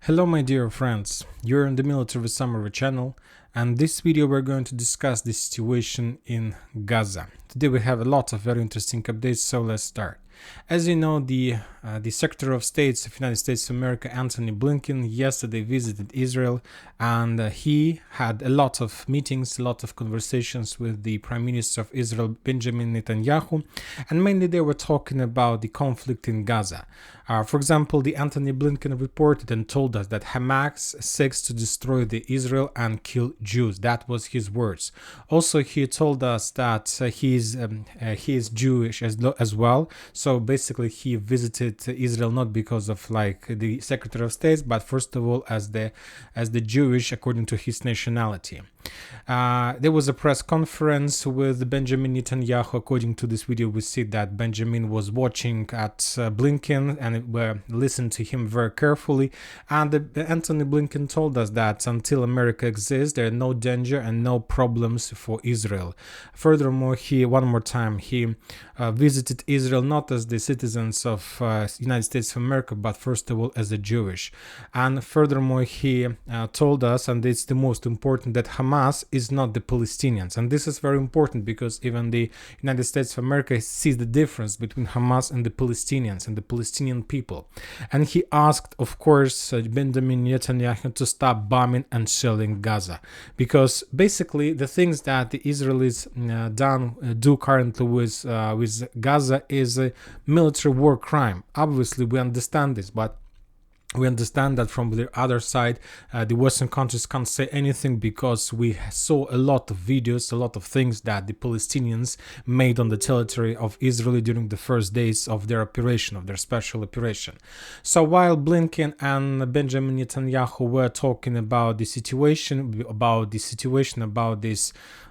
Hello my dear friends, you're in the Military Summary channel, and this video we're going to discuss the situation in Gaza. Today we have a lot of very interesting updates, so let's start. As you know, the Secretary of State of the United States of America, Antony Blinken, yesterday visited Israel, and he had a lot of meetings, a lot of conversations with the Prime Minister of Israel, Benjamin Netanyahu, and mainly they were talking about the conflict in Gaza. For example, the Antony Blinken reported and told us that Hamas seeks to destroy the Israel and kill Jews. That was his words. Also, he told us that he is Jewish as well. So basically, he visited Israel not because of like the Secretary of State, but first of all as the Jewish according to his nationality. There was a press conference with Benjamin Netanyahu. According to this video, we see that Benjamin was watching at Blinken and listened to him very carefully. And Antony Blinken told us that until America exists, there are no danger and no problems for Israel. Furthermore, he visited Israel not as the citizens of United States of America, but first of all as a Jewish. And furthermore, he told us, and it's the most important, that Hamas is not the Palestinians. And this is very important because even the United States of America sees the difference between Hamas and the Palestinians and the Palestinian people. And he asked, of course, Benjamin Netanyahu to stop bombing and shelling Gaza, because basically the things that the Israelis do currently with Gaza is a military war crime. Obviously, we understand this, but we understand that from the other side, the Western countries can't say anything because we saw a lot of videos, a lot of things that the Palestinians made on the territory of Israel during the first days of their operation, of their special operation. So while Blinken and Benjamin Netanyahu were talking about the situation,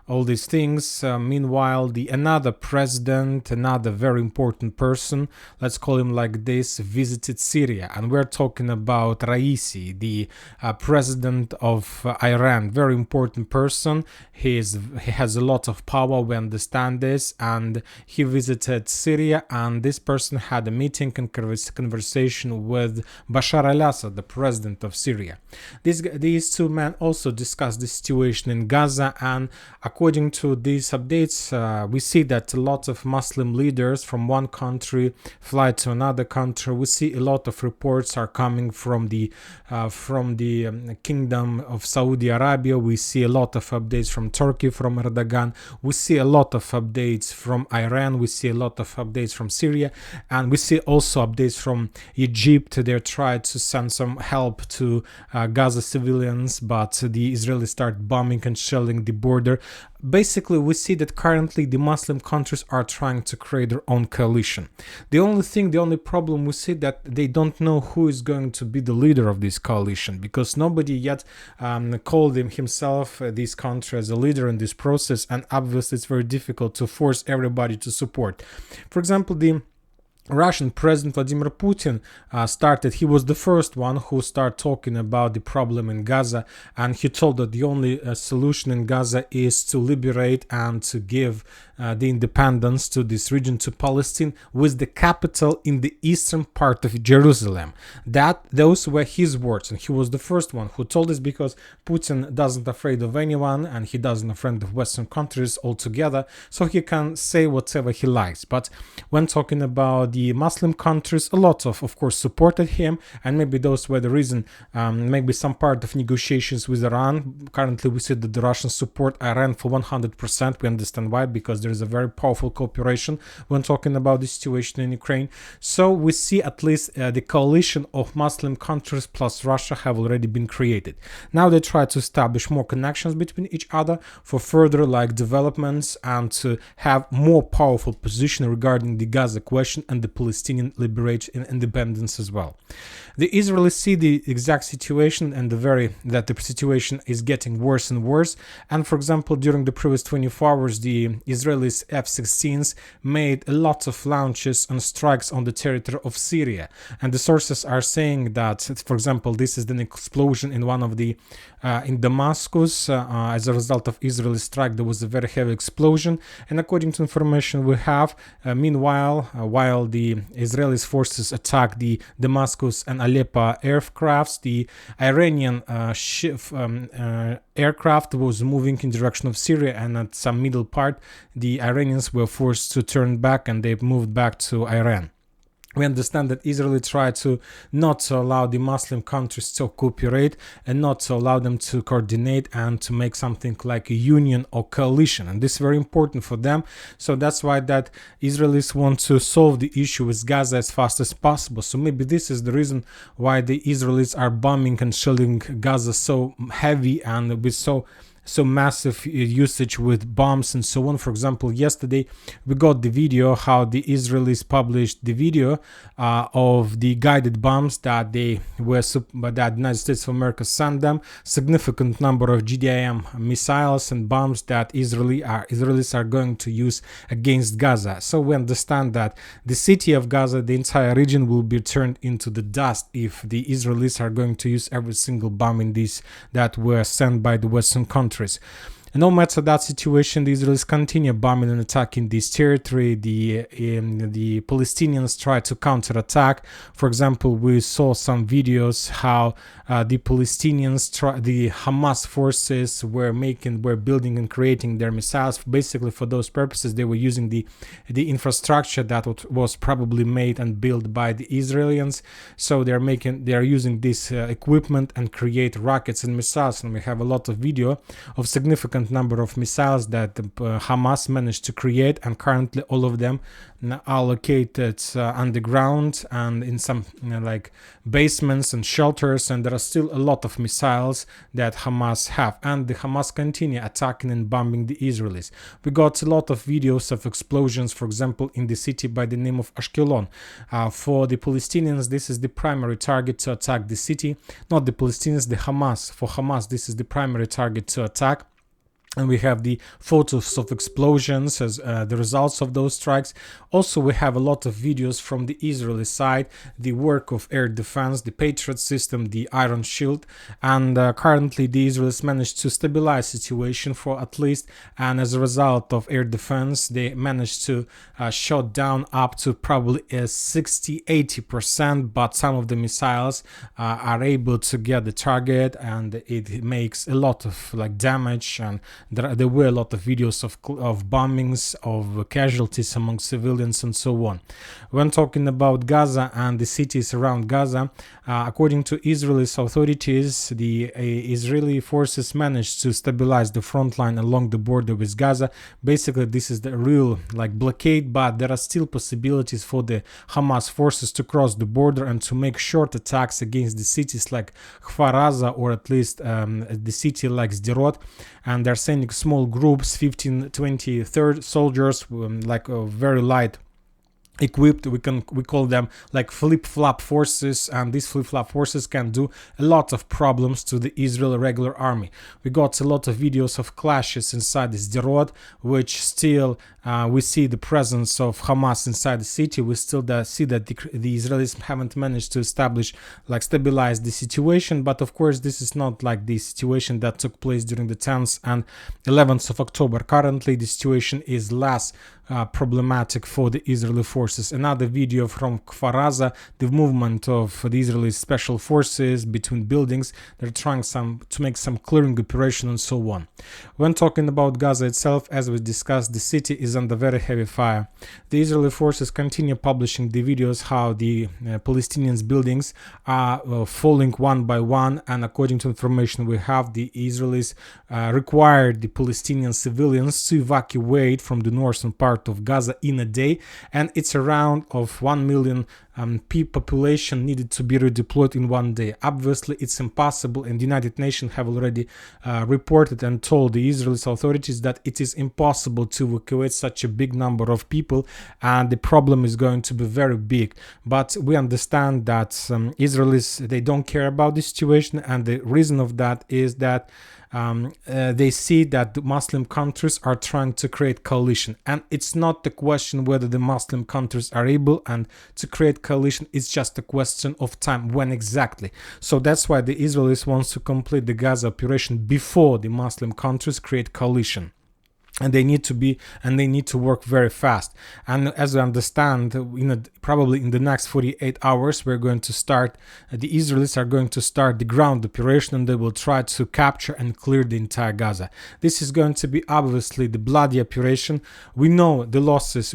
all these things, meanwhile, another president, another very important person, let's call him like this, visited Syria. And we're talking about Raisi, the president of Iran, very important person. He has a lot of power, we understand this, and he visited Syria, and this person had a meeting and conversation with Bashar al-Assad, the president of Syria. These two men also discussed the situation in Gaza, and according to these updates, we see that a lot of Muslim leaders from one country fly to another country. We see a lot of reports are coming from the Kingdom of Saudi Arabia. We see a lot of updates from Turkey, from Erdogan. We see a lot of updates from Iran. We see a lot of updates from Syria, and we see also updates from Egypt. They tried to send some help to Gaza civilians, but the Israelis start bombing and shelling the border. Basically, we see that currently the Muslim countries are trying to create their own coalition. The only problem we see that they don't know who is going to be the leader of this coalition, because nobody yet called himself, this country, as a leader in this process, and obviously it's very difficult to force everybody to support. For example, the Russian President Vladimir Putin he was the first one who started talking about the problem in Gaza, and he told that the only solution in Gaza is to liberate and to give the independence to this region, to Palestine, with the capital in the eastern part of Jerusalem. Those were his words, and he was the first one who told this, because Putin doesn't afraid of anyone, and he doesn't afraid of Western countries altogether, so he can say whatever he likes. But when talking about the Muslim countries, a lot of course, supported him, and maybe those were the reason, maybe some part of negotiations with Iran. Currently, we see that the Russians support Iran for 100%. We understand why, because there is a very powerful cooperation when talking about the situation in Ukraine. So we see at least the coalition of Muslim countries plus Russia have already been created. Now they try to establish more connections between each other for further developments, and to have more powerful position regarding the Gaza question and the Palestinian liberation and independence as well. The Israelis see the exact situation, and that the situation is getting worse and worse. And for example, during the previous 24 hours, the Israeli Israelis F-16s made a lot of launches and strikes on the territory of Syria. And the sources are saying that, for example, this is an explosion in one of the in Damascus. As a result of Israeli strike, there was a very heavy explosion. And according to information we have, meanwhile, while the Israeli forces attacked the Damascus and Aleppo aircrafts, the Iranian aircraft was moving in direction of Syria, and at some middle part, the Iranians were forced to turn back and they moved back to Iran. We understand that Israel tried to not to allow the Muslim countries to cooperate and not to allow them to coordinate and to make something like a union or coalition. And this is very important for them. So that's why that Israelis want to solve the issue with Gaza as fast as possible. So maybe this is the reason why the Israelis are bombing and shelling Gaza so heavy and with so massive usage with bombs and so on. For example, yesterday we got the video how the Israelis published the video of the guided bombs that the United States of America sent them. Significant number of GDIM missiles and bombs that Israelis are going to use against Gaza. So we understand that the city of Gaza, the entire region, will be turned into the dust if the Israelis are going to use every single bomb in these that were sent by the Western countries. And no matter that situation, the Israelis continue bombing and attacking this territory. The Palestinians try to counterattack. For example, we saw some videos how the Palestinians, the Hamas forces were building and creating their missiles. Basically, for those purposes, they were using the infrastructure that was probably made and built by the Israelis. So they are using this equipment and create rockets and missiles. And we have a lot of video of significant number of missiles that Hamas managed to create, and currently all of them are located underground and in some like basements and shelters, and there are still a lot of missiles that Hamas have, and the Hamas continue attacking and bombing the Israelis. We got a lot of videos of explosions, for example, in the city by the name of Ashkelon. For the Palestinians, this is the primary target to attack the city, not the Palestinians, the Hamas. For Hamas, this is the primary target to attack. And we have the photos of explosions as the results of those strikes. Also, we have a lot of videos from the Israeli side, the work of air defense, the Patriot system, the Iron Shield. And currently, the Israelis managed to stabilize the situation for at least. And as a result of air defense, they managed to shut down up to probably 60-80%. But some of the missiles are able to get the target, and it makes a lot of like damage. And there were a lot of videos of bombings, of casualties among civilians and so on. When talking about Gaza and the cities around Gaza, according to Israeli authorities, the Israeli forces managed to stabilize the front line along the border with Gaza. Basically, this is the real like blockade, but there are still possibilities for the Hamas forces to cross the border and to make short attacks against the cities like Kfar Aza, or at least the city like Sderot. And they're sending small groups, 15, 20, 30 soldiers, like very light equipped. We call them like flip-flop forces, and these flip-flop forces can do a lot of problems to the Israeli regular army. We got a lot of videos of clashes inside the Sderot, which still we see the presence of Hamas inside the city. We still see that the Israelis haven't managed to stabilize the situation. But of course, this is not like the situation that took place during the 10th and 11th of October. Currently, the situation is less problematic for the Israeli forces. Another video from Kfar Aza, the movement of the Israeli special forces between buildings. They're trying to make some clearing operation and so on. When talking about Gaza itself, as we discussed, the city is under very heavy fire. The Israeli forces continue publishing the videos how the Palestinian buildings are falling one by one, and according to information we have, the Israelis required the Palestinian civilians to evacuate from the northern part of Gaza in a day, and it's around of 1 million population needed to be redeployed in one day. Obviously, it's impossible, and the United Nations have already reported and told the Israeli authorities that it is impossible to evacuate such a big number of people, and the problem is going to be very big. But we understand that Israelis, they don't care about the situation, and the reason of that is that they see that the Muslim countries are trying to create coalition, and it's not the question whether the Muslim countries are able and to create coalition. It's just a question of time, when exactly. So that's why the Israelis wants to complete the Gaza operation before the Muslim countries create coalition. And they need to work very fast. And as I understand, probably in the next 48 hours, we're going to start, the Israelis are going to start the ground operation, and they will try to capture and clear the entire Gaza. This is going to be obviously the bloody operation. We know the losses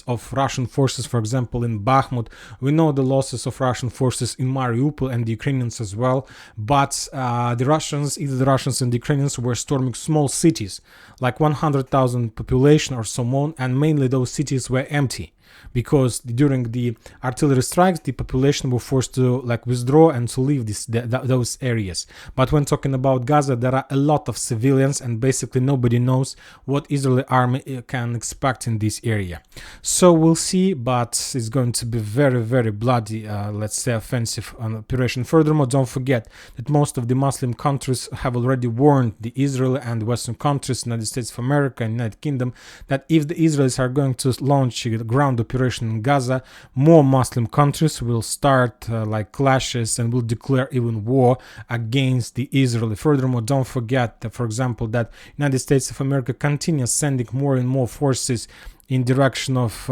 of Russian forces, for example, in Bakhmut. We know the losses of Russian forces in Mariupol, and the Ukrainians as well. But either the Russians and the Ukrainians were storming small cities, like 100,000 population or so on, and mainly those cities were empty, because during the artillery strikes the population were forced to withdraw and to leave those areas. But when talking about Gaza, there are a lot of civilians, and basically nobody knows what Israeli army can expect in this area. So we'll see, but it's going to be very, very bloody, let's say, offensive operation. Furthermore, don't forget that most of the Muslim countries have already warned the Israel and Western countries, United States of America and United Kingdom, that if the Israelis are going to launch a ground operation in Gaza, more Muslim countries will start clashes and will declare even war against the Israel. Furthermore, don't forget that, for example, that United States of America continues sending more and more forces in direction of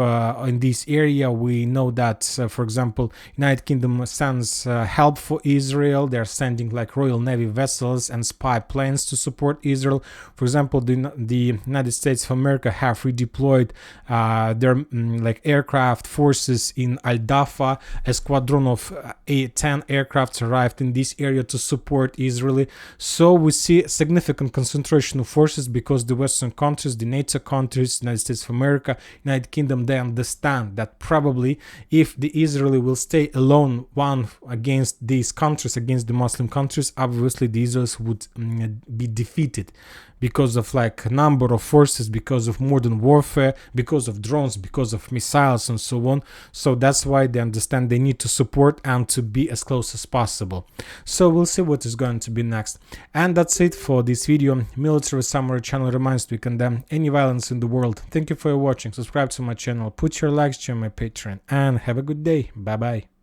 in this area. We know that, for example, United Kingdom sends help for Israel. They're sending Royal Navy vessels and spy planes to support Israel. For example, the United States of America have redeployed their aircraft forces in Al Dafa. A squadron of 10 aircrafts arrived in this area to support Israel. So we see a significant concentration of forces, because the Western countries, the NATO countries, United States of America, United Kingdom, they understand that probably if the Israeli will stay alone one against these countries, against the Muslim countries, obviously the Israelis would be defeated, because of number of forces, because of modern warfare, because of drones, because of missiles and so on. So that's why they understand they need to support and to be as close as possible. So we'll see what is going to be next. And that's it for this video. Military Summary channel reminds to condemn any violence in the world. Thank you for watching. Subscribe to my channel, put your likes, join my Patreon, and have a good day. Bye bye.